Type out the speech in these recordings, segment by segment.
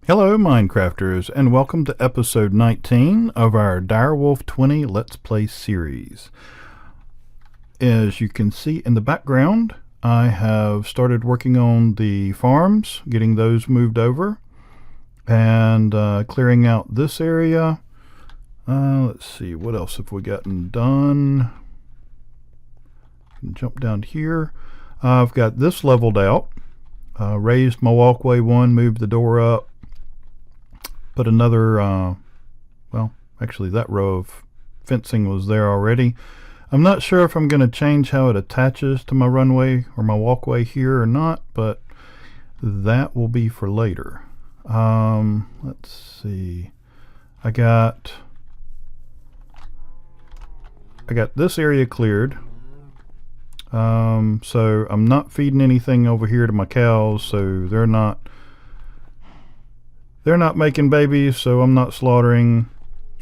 Hello Minecrafters, and welcome to episode 19 of our Direwolf 20 Let's Play series. As you can see in the background, I have started working on the farms, getting those moved over, and clearing out this area. Let's see, what else have we gotten done? Jump down here. I've got this leveled out, raised my walkway one, moved the door up, put another, well, actually that row of fencing was there already. I'm not sure if I'm going to change how it attaches to my runway or my walkway here or not, but that will be for later. Let's see. I got this area cleared. So I'm not feeding anything over here to my cows, so they're not making babies, so I'm not slaughtering,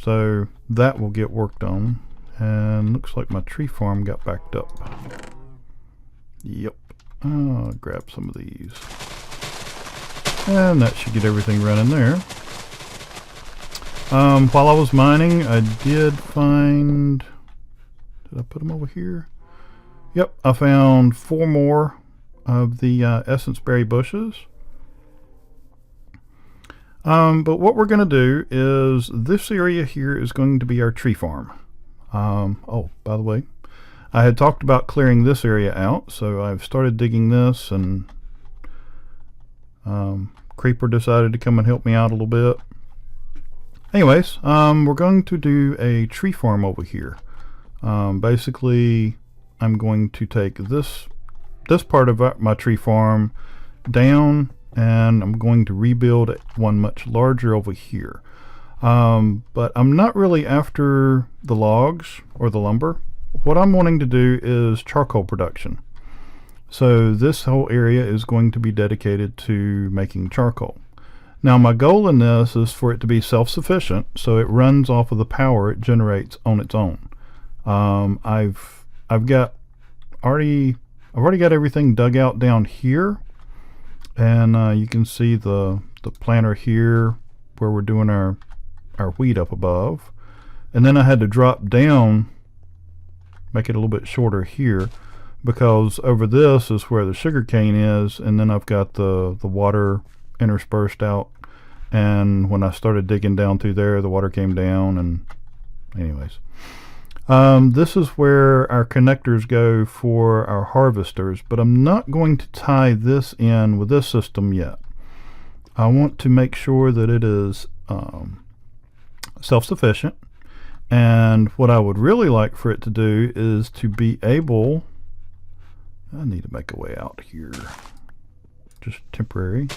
so that will get worked on. And looks like my tree farm got backed up. Yep. I'll grab some of these, and that should get everything running there. While I was mining, I did find, did I put them over here? Yep, I found 4 more of the essence berry bushes. But what we're going to do is this area here is going to be our tree farm. Oh, by the way, I had talked about clearing this area out, so I've started digging this, and Creeper decided to come and help me out a little bit. Anyways, we're going to do a tree farm over here. Basically, I'm going to take this part of my tree farm down, and I'm going to rebuild one much larger over here. But I'm not really after the logs or the lumber. What I'm wanting to do is charcoal production. So this whole area is going to be dedicated to making charcoal. Now my goal in this is for it to be self-sufficient, so it runs off of the power it generates on its own. I've already got everything dug out down here. And you can see the planter here where we're doing our wheat up above. And then I had to drop down, make it a little bit shorter here, because over this is where the sugar cane is, and then I've got the water interspersed out. And when I started digging down through there, the water came down, and anyways. This is where our connectors go for our harvesters, but I'm not going to tie this in with this system yet. I want to make sure that it is self-sufficient, and what I would really like for it to do is to be able, I need to make a way out here, just temporary.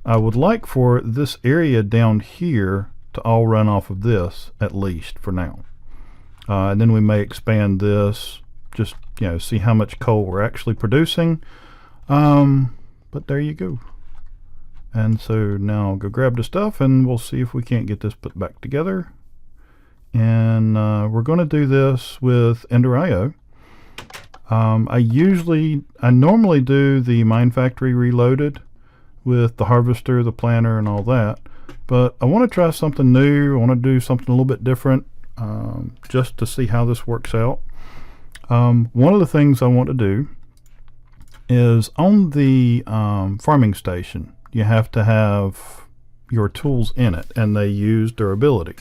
I would like for this area down here to all run off of this, at least for now. And then we may expand this, just, see how much coal we're actually producing. But there you go. And so now I'll go grab the stuff, and we'll see if we can't get this put back together. And we're going to do this with Ender.io. I normally do the Mine Factory Reloaded with the harvester, the planter, and all that. But I want to try something new. I want to do something a little bit different. Just to see how this works out. One of the things I want to do is on the farming station, you have to have your tools in it, and they use durability.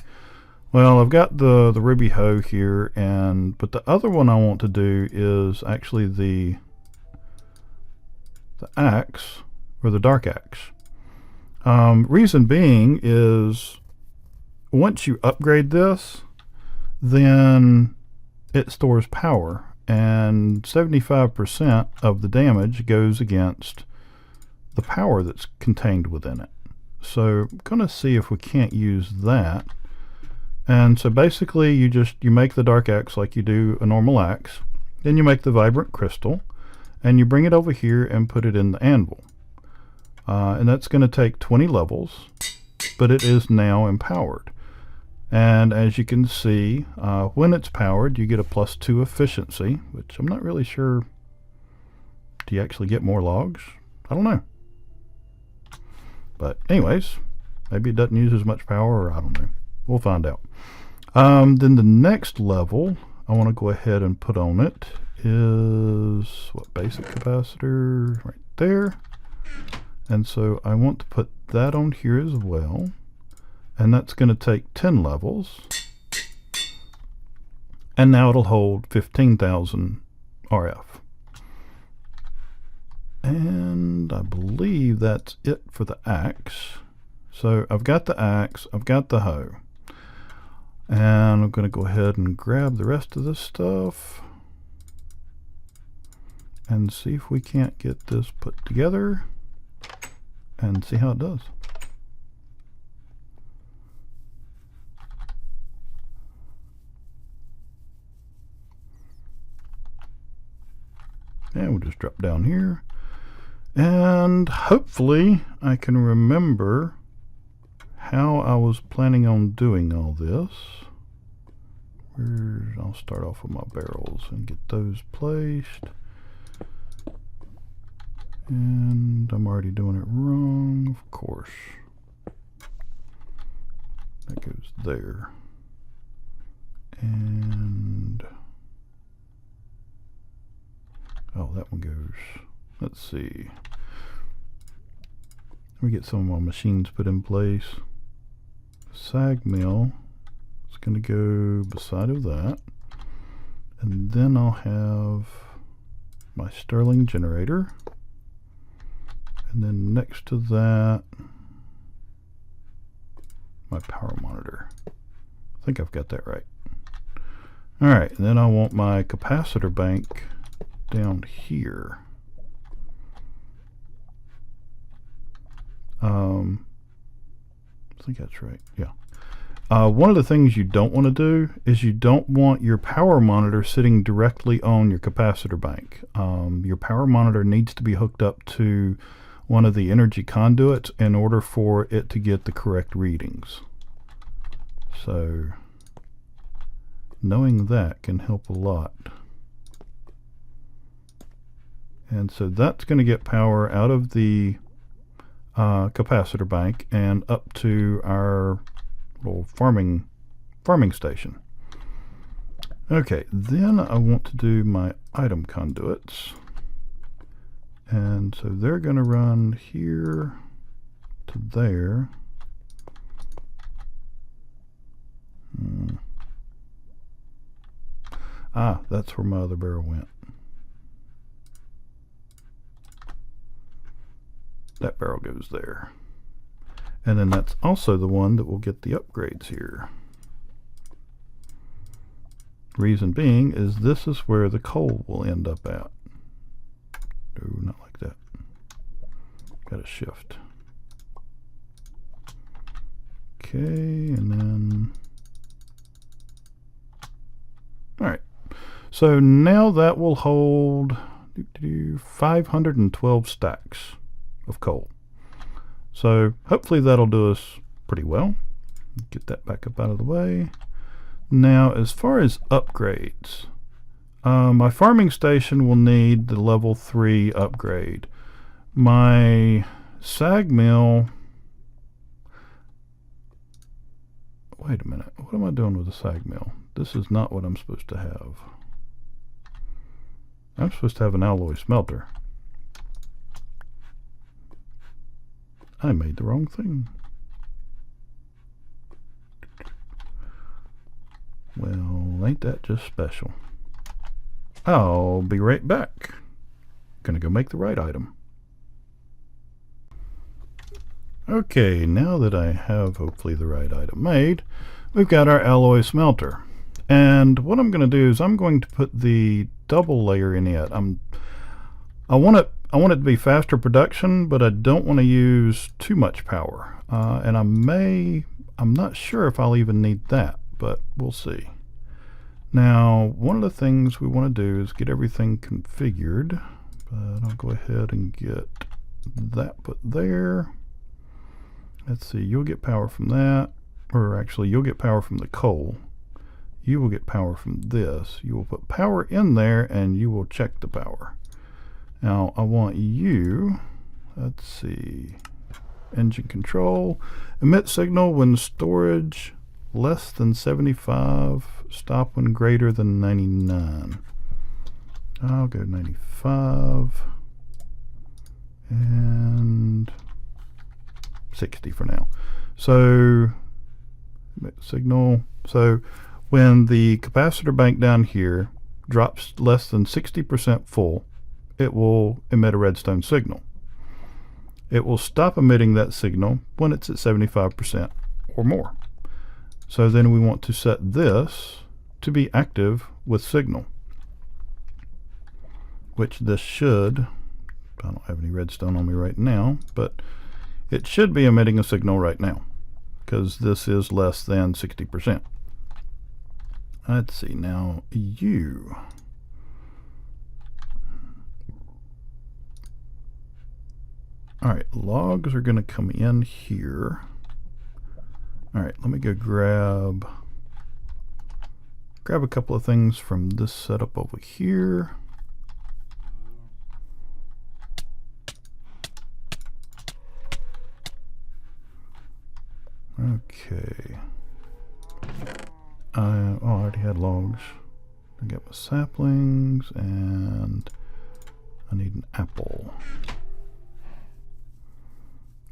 Well, I've got the Ruby hoe here, but the other one I want to do is actually the axe, or the dark axe. Reason being is once you upgrade this, then it stores power, and 75% of the damage goes against the power that's contained within it. So I'm going to see if we can't use that. And so basically you make the dark axe like you do a normal axe, then you make the vibrant crystal, and you bring it over here and put it in the anvil. And that's going to take 20 levels, but it is now empowered. And as you can see, when it's powered, you get a +2 efficiency, which I'm not really sure. Do you actually get more logs? I don't know. But anyways, maybe it doesn't use as much power, or I don't know. We'll find out. Then the next level I want to go ahead and put on it is what, basic capacitor right there. And so I want to put that on here as well. And that's going to take 10 levels. And now it'll hold 15,000 RF. And I believe that's it for the axe. So I've got the axe, I've got the hoe. And I'm going to go ahead and grab the rest of this stuff and see if we can't get this put together and see how it does. And we'll just drop down here. And hopefully I can remember how I was planning on doing all this. I'll start off with my barrels and get those placed. And I'm already doing it wrong, of course. That goes there. And oh, that one goes, let's see. Let me get some of my machines put in place. Sag mill is going to go beside of that. And then I'll have my Stirling generator. And then next to that, my power monitor. I think I've got that right. Alright, and then I want my capacitor bank down here. I think that's right, yeah. One of the things you don't want to do is you don't want your power monitor sitting directly on your capacitor bank. Your power monitor needs to be hooked up to one of the energy conduits in order for it to get the correct readings. So knowing that can help a lot. And so that's going to get power out of the capacitor bank and up to our little farming station. Okay, then I want to do my item conduits. And so they're going to run here to there. Ah, that's where my other barrel went. That barrel goes there. And then that's also the one that will get the upgrades here. Reason being is this is where the coal will end up at. No, not like that. Got to shift. Okay, and then... Alright. So now that will hold 512 stacks of coal. So hopefully that'll do us pretty well. Get that back up out of the way. Now as far as upgrades, my farming station will need the level 3 upgrade. My sag mill, wait a minute, what am I doing with the sag mill? This is not what I'm supposed to have. I'm supposed to have an alloy smelter. I made the wrong thing. Well, ain't that just special? I'll be right back. Gonna go make the right item. Okay, now that I have hopefully the right item made, we've got our alloy smelter. And what I'm going to do is I'm going to put the double layer in it. I want it to be faster production, but I don't want to use too much power. And I'm not sure if I'll even need that, but we'll see. Now, one of the things we want to do is get everything configured. But I'll go ahead and get that put there. Let's see, you'll get power from that, or actually you'll get power from the coal. You will get power from this. You will put power in there and you will check the power. Now I want you, let's see, engine control. Emit signal when storage less than 75. Stop when greater than 99. I'll go 95 and 60 for now. So emit signal. So when the capacitor bank down here drops less than 60% full, it will emit a redstone signal. It will stop emitting that signal when it's at 75% or more. So then we want to set this to be active with signal, which this should, I don't have any redstone on me right now, but it should be emitting a signal right now because this is less than 60%. Let's see, now you. Alright, logs are going to come in here. Alright, let me go grab a couple of things from this setup over here. Okay. I already had logs. I got my saplings and I need an apple.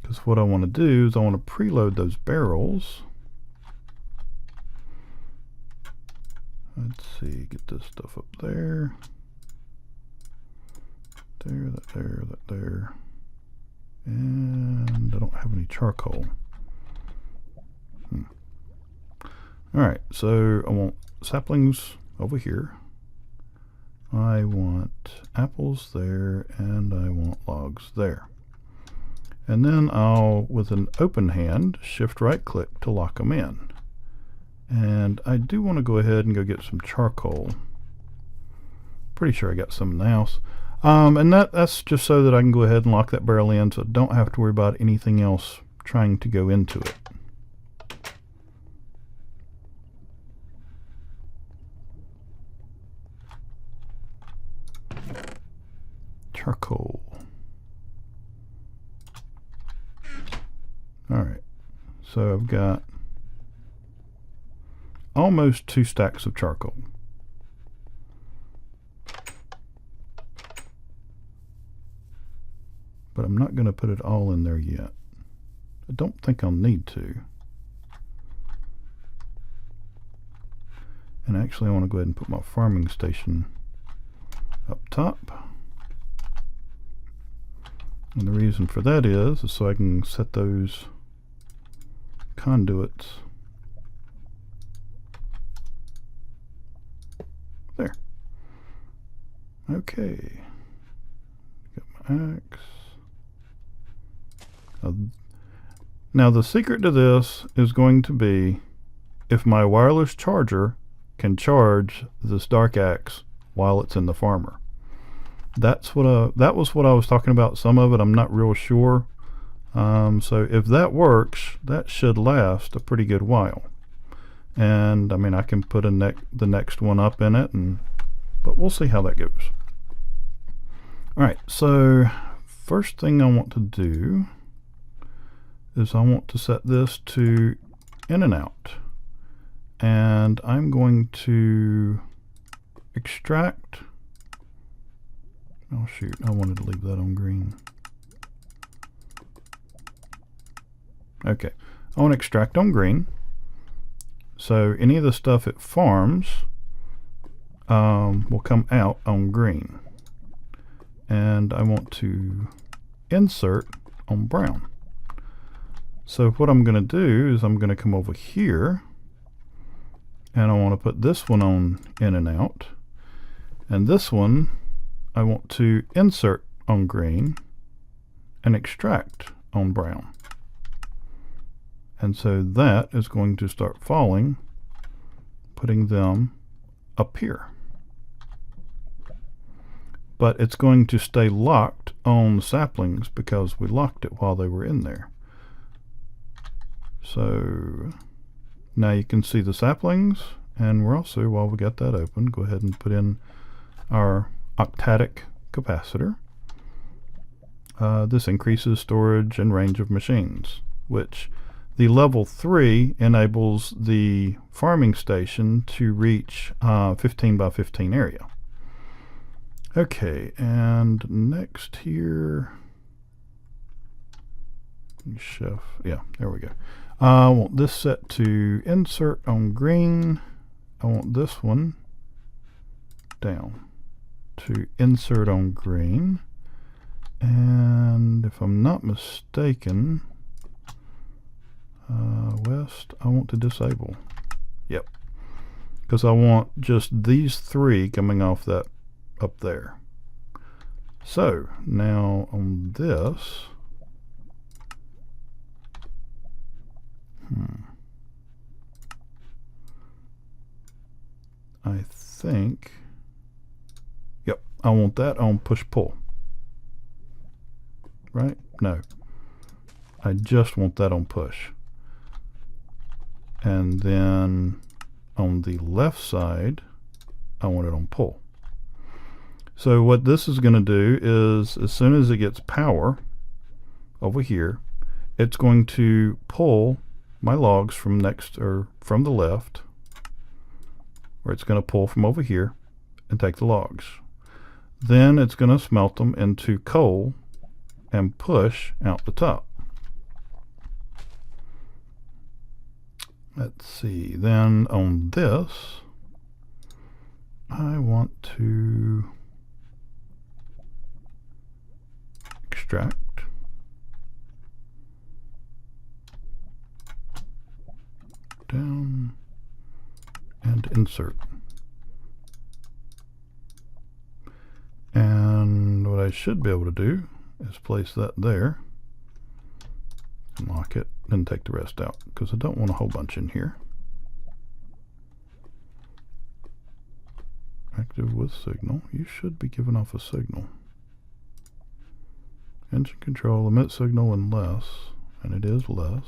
Because what I want to do is I want to preload those barrels. Let's see, get this stuff up there. There, that there, that there. And I don't have any charcoal. Alright, so I want saplings over here. I want apples there, and I want logs there. And then I'll, with an open hand, shift right click to lock them in. And I do want to go ahead and go get some charcoal. Pretty sure I got some in the house. And that's just so that I can go ahead and lock that barrel in so I don't have to worry about anything else trying to go into it. Charcoal. Alright, so I've got almost 2 stacks of charcoal. But I'm not going to put it all in there yet. I don't think I'll need to. And actually I want to go ahead and put my farming station up top. And the reason for that is so I can set those conduits there. Okay. Got my axe. Now the secret to this is going to be if my wireless charger can charge this dark axe while it's in the farmer. That was what I was talking about. Some of it I'm not real sure. So if that works, that should last a pretty good while. And I mean, I can put the next one up in it, but we'll see how that goes. Alright, so first thing I want to do is I want to set this to in and out. And I'm going to extract. Oh shoot, I wanted to leave that on green. Okay, I want to extract on green. So any of the stuff it farms will come out on green. And I want to insert on brown. So what I'm going to do is I'm going to come over here and I want to put this one on in and out. And this one I want to insert on green and extract on brown. And so that is going to start falling, putting them up here. But it's going to stay locked on the saplings because we locked it while they were in there. So now you can see the saplings, and we're also, while we got that open, go ahead and put in our octadic capacitor. this increases storage and range of machines, which the level 3 enables the farming station to reach 15 by 15 area. Okay, and next here, chef, yeah, there we go. I want this set to insert on green. I want this one down to insert on green. And if I'm not mistaken, west, I want to disable. Yep, because I want just these three coming off that up there. So now on this, I think, yep, I want that on push-pull. Right? No. I just want that on push. And then on the left side, I want it on pull. So what this is going to do is, as soon as it gets power over here, it's going to pull my logs from next, or from the left, or it's going to pull from over here and take the logs. Then it's going to smelt them into coal and push out the top. Let's see, then on this, I want to extract, down, and insert. And what I should be able to do is place that there, and lock it, and take the rest out, because I don't want a whole bunch in here. Active with signal. You should be giving off a signal. Engine control, emit signal and less, and it is less.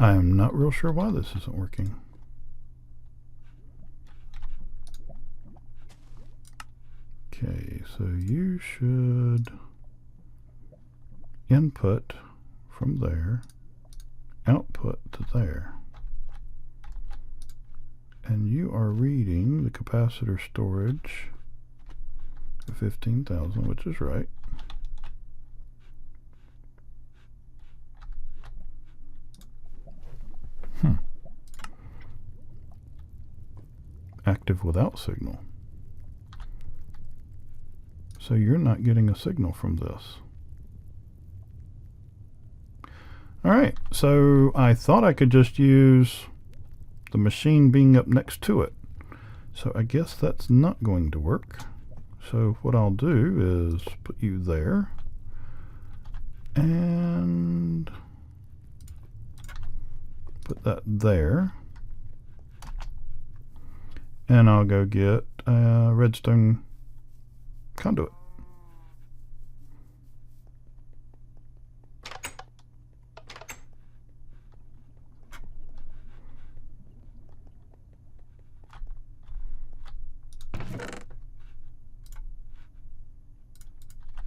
I am not real sure why this isn't working. Okay, so you should input from there, output to there. And you are reading the capacitor storage of 15,000, which is right. Active without signal. So you're not getting a signal from this. Alright, so I thought I could just use the machine being up next to it. So I guess that's not going to work. So what I'll do is put you there, and put that there, and I'll go get a redstone conduit.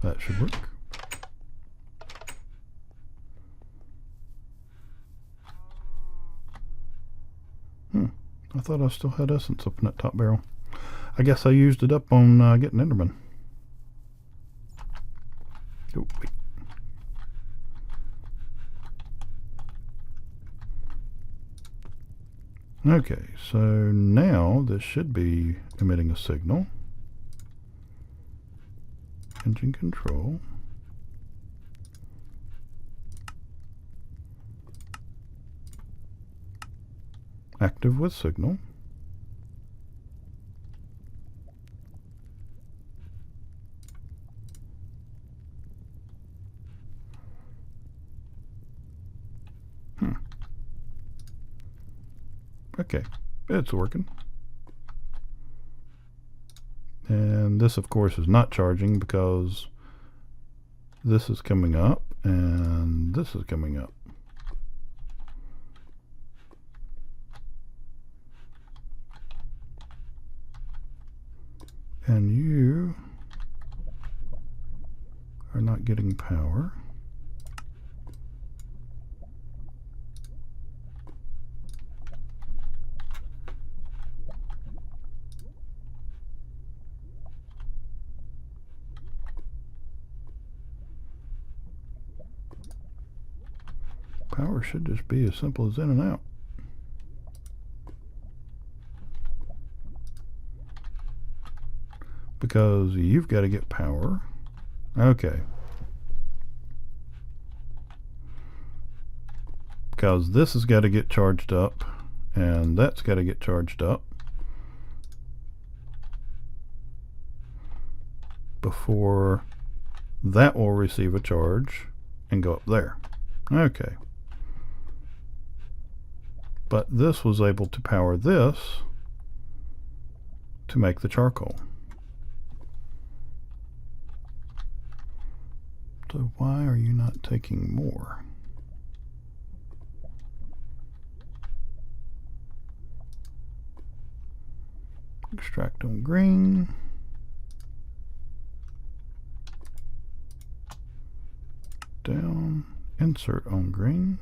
That should work. I thought I still had essence up in that top barrel. I guess I used it up on getting Enderman. Oh, wait. Okay, so now this should be emitting a signal. Engine control. Active with signal. Okay, It's working. And this, of course, is not charging because this is coming up and this is coming up. And you are not getting power. Power should just be as simple as in and out. Because you've got to get power. Okay. Because this has got to get charged up, and that's got to get charged up before that will receive a charge and go up there. Okay. But this was able to power this to make the charcoal. So why are you not taking more? Extract on green. Down. Insert on green.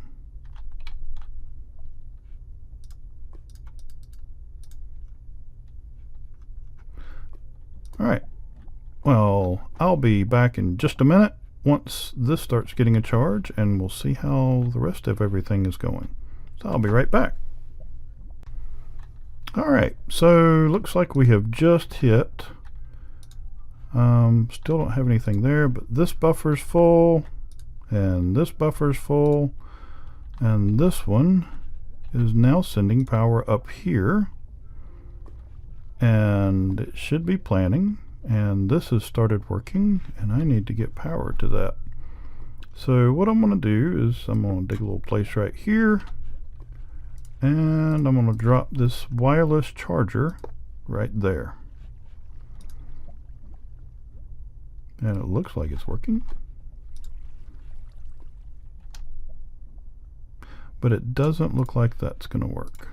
Alright, well, I'll be back in just a minute once this starts getting a charge, and we'll see how the rest of everything is going. So I'll be right back. Alright, so looks like we have just hit. Still don't have anything there, but this buffer's full, and this buffer's full, and this one is now sending power up here. And it should be planning, and this has started working, and I need to get power to that. So what I'm going to do is I'm going to dig a little place right here, and I'm going to drop this wireless charger right there. And it looks like it's working, but it doesn't look like that's going to work.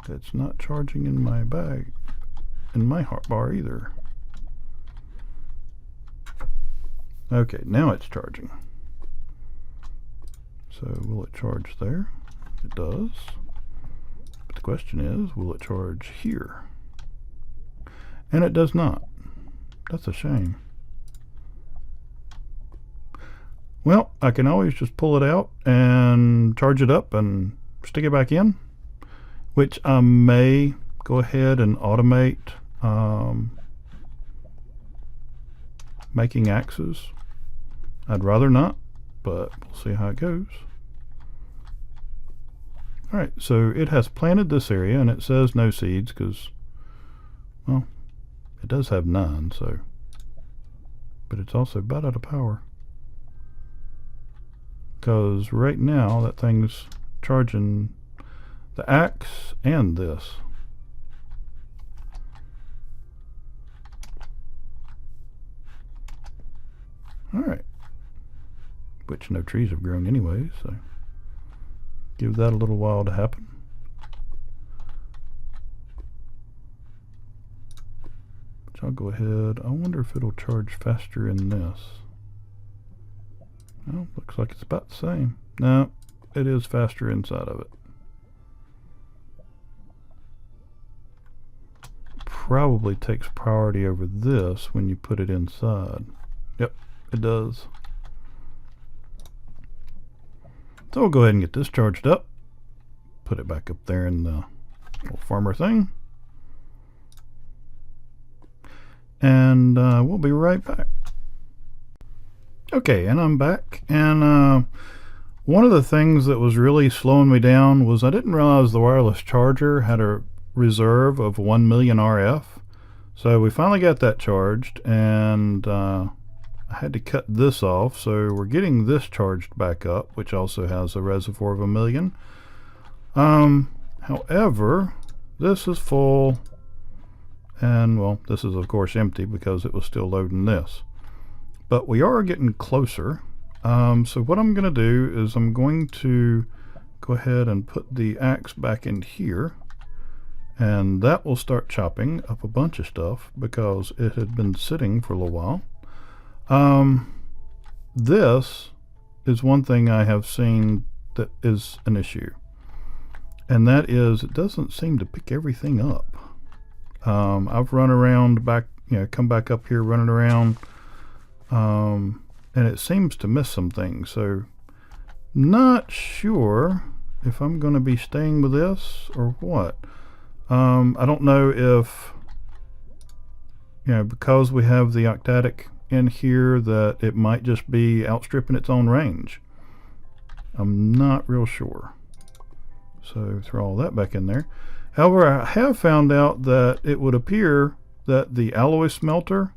It's not charging in my bag, in my hotbar either. Okay, now it's charging. So will it charge there? It does. But the question is, will it charge here? And it does not. That's a shame. Well, I can always just pull it out and charge it up and stick it back in, which I may go ahead and automate making axes. I'd rather not, but we'll see how it goes. Alright, so it has planted this area, and it says no seeds because, well, it does have none, so, but it's also about out of power. Because right now that thing's charging the axe and this. Alright. Which no trees have grown anyway, so give that a little while to happen. Which I'll go ahead. I wonder if it'll charge faster in this. Well, looks like it's about the same. No, it is faster inside of it. Probably takes priority over this when you put it inside. Yep, it does. So we'll go ahead and get this charged up. Put it back up there in the little farmer thing. And we'll be right back. Okay, and I'm back. And one of the things that was really slowing me down was I didn't realize the wireless charger had a reserve of 1 million RF. So we finally got that charged, and I I had to cut this off, so we're getting this charged back up, which also has a reservoir of 1,000,000. However, this is full, and well, this is of course empty because it was still loading this. But we are getting closer. So what I'm going to do is I'm going to go ahead and put the axe back in here, and that will start chopping up a bunch of stuff because it had been sitting for a little while. This is one thing I have seen that is an issue, and that is it doesn't seem to pick everything up. I've run around back, come back up here running around, and it seems to miss some things. So not sure if I'm going to be staying with this or what. I don't know if, because we have the octatic in here, that it might just be outstripping its own range. I'm not real sure. So throw all that back in there. However, I have found out that it would appear that the alloy smelter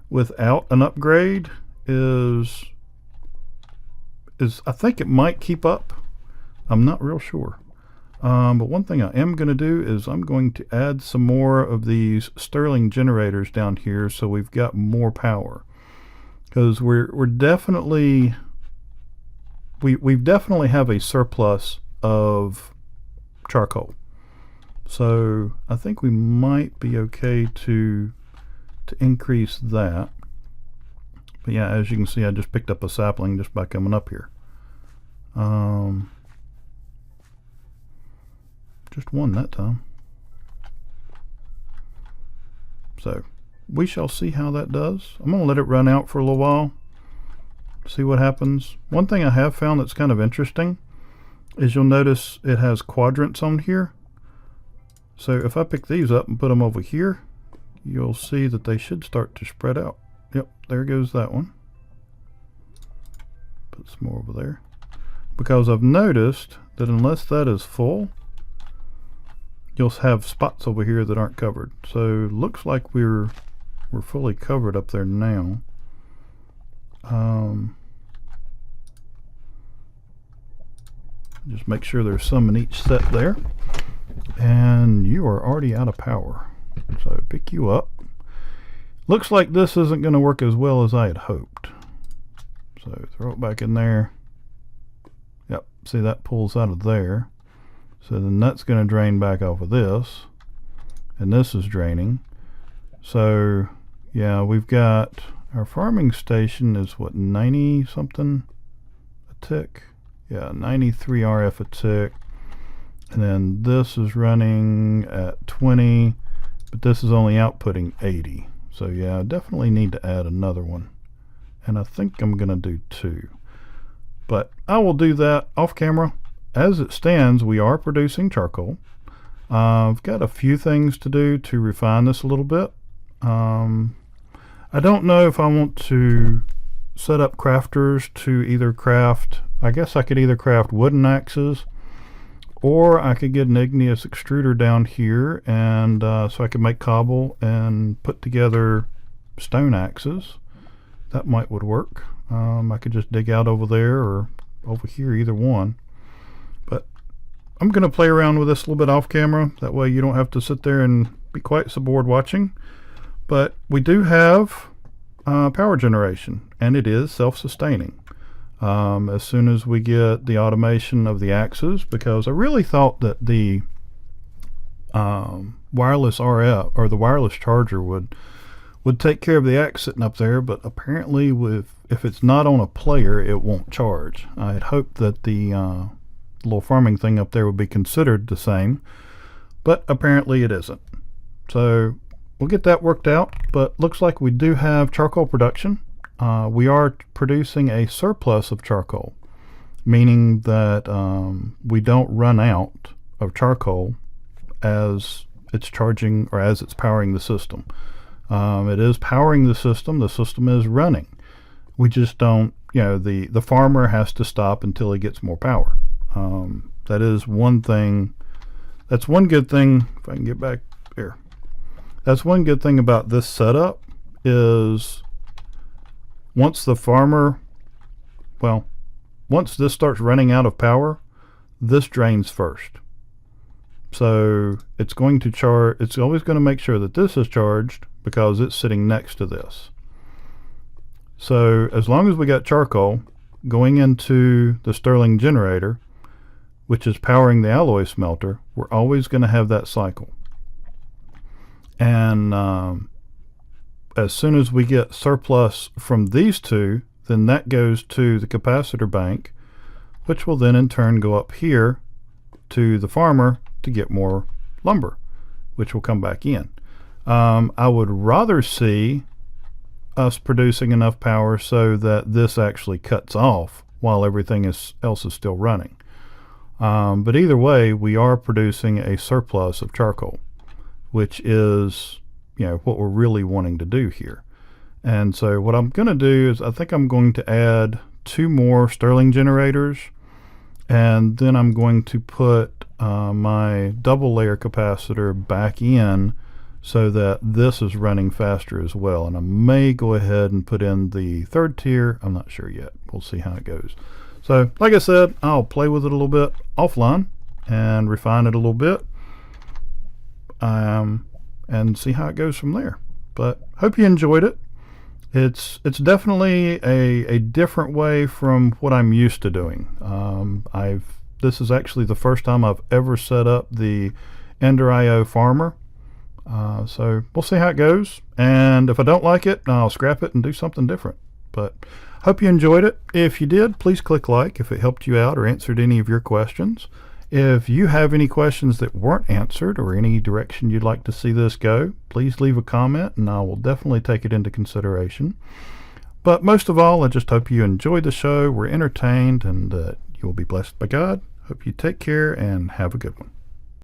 without an upgrade is I think it might keep up. I'm not real sure. But one thing I am going to do is I'm going to add some more of these Stirling generators down here so we've got more power. Because we're definitely we definitely have a surplus of charcoal. So I think we might be okay to increase that. But yeah, as you can see, I just picked up a sapling just by coming up here. Just one that time. So we shall see how that does. I'm going to let it run out for a little while, see what happens. One thing I have found that's kind of interesting is you'll notice it has quadrants on here. So if I pick these up and put them over here, you'll see that they should start to spread out. Yep, there goes that one. Put some more over there. Because I've noticed that unless that is full, you'll have spots over here that aren't covered. So looks like we're fully covered up there now. Just make sure there's some in each set there. And you are already out of power. So pick you up. Looks like this isn't going to work as well as I had hoped. So throw it back in there. Yep, see that pulls out of there. So then that's going to drain back off of this. And this is draining. So yeah, we've got our farming station is what, 90 something a tick? Yeah, 93 RF a tick. And then this is running at 20, but this is only outputting 80. So yeah, I definitely need to add another one. And I think I'm going to do 2. But I will do that off camera. As it stands, we are producing charcoal. I've got a few things to do to refine this a little bit. I don't know if I want to set up crafters to either craft, I guess I could either craft wooden axes, or I could get an igneous extruder down here, and so I could make cobble and put together stone axes. That would work. I could just dig out over there or over here, either one. But I'm going to play around with this a little bit off camera. That way you don't have to sit there and be quite so bored watching. But we do have power generation, and it is self-sustaining. As soon as we get the automation of the axes, because I really thought that the wireless RF or the wireless charger would take care of the axe sitting up there, but apparently if it's not on a player, it won't charge. I had hoped that the little farming thing up there would be considered the same, but apparently it isn't. So we'll get that worked out, but looks like we do have charcoal production. We are producing a surplus of charcoal, meaning that we don't run out of charcoal as it's charging or as it's powering the system. It is powering the system is running. We just don't, the farmer has to stop until he gets more power. That is one thing. That's one good thing. If I can get back here, that's one good thing about this setup is once the farmer, well, once this starts running out of power, this drains first. So it's going to charge, it's always going to make sure that this is charged because it's sitting next to this. So as long as we got charcoal going into the Stirling generator, which is powering the alloy smelter, we're always going to have that cycle. And as soon as we get surplus from these two, then that goes to the capacitor bank, which will then in turn go up here to the farmer to get more lumber, which will come back in. I would rather see us producing enough power so that this actually cuts off while everything else is still running. But either way, we are producing a surplus of charcoal, which is, you know, what we're really wanting to do here. And so what I'm going to do is I think I'm going to add 2 more Stirling generators, and then I'm going to put my double layer capacitor back in so that this is running faster as well. And I may go ahead and put in the 3rd tier. I'm not sure yet. We'll see how it goes. So like I said, I'll play with it a little bit offline and refine it a little bit and see how it goes from there. But hope you enjoyed it. It's definitely a different way from what I'm used to doing. This is actually the first time I've ever set up the Ender IO farmer. So we'll see how it goes, and if I don't like it, I'll scrap it and do something different. But hope you enjoyed it. If you did, please click like if it helped you out or answered any of your questions. If you have any questions that weren't answered or any direction you'd like to see this go, please leave a comment and I will definitely take it into consideration. But most of all, I just hope you enjoyed the show, were entertained, and that you will be blessed by God. Hope you take care and have a good one.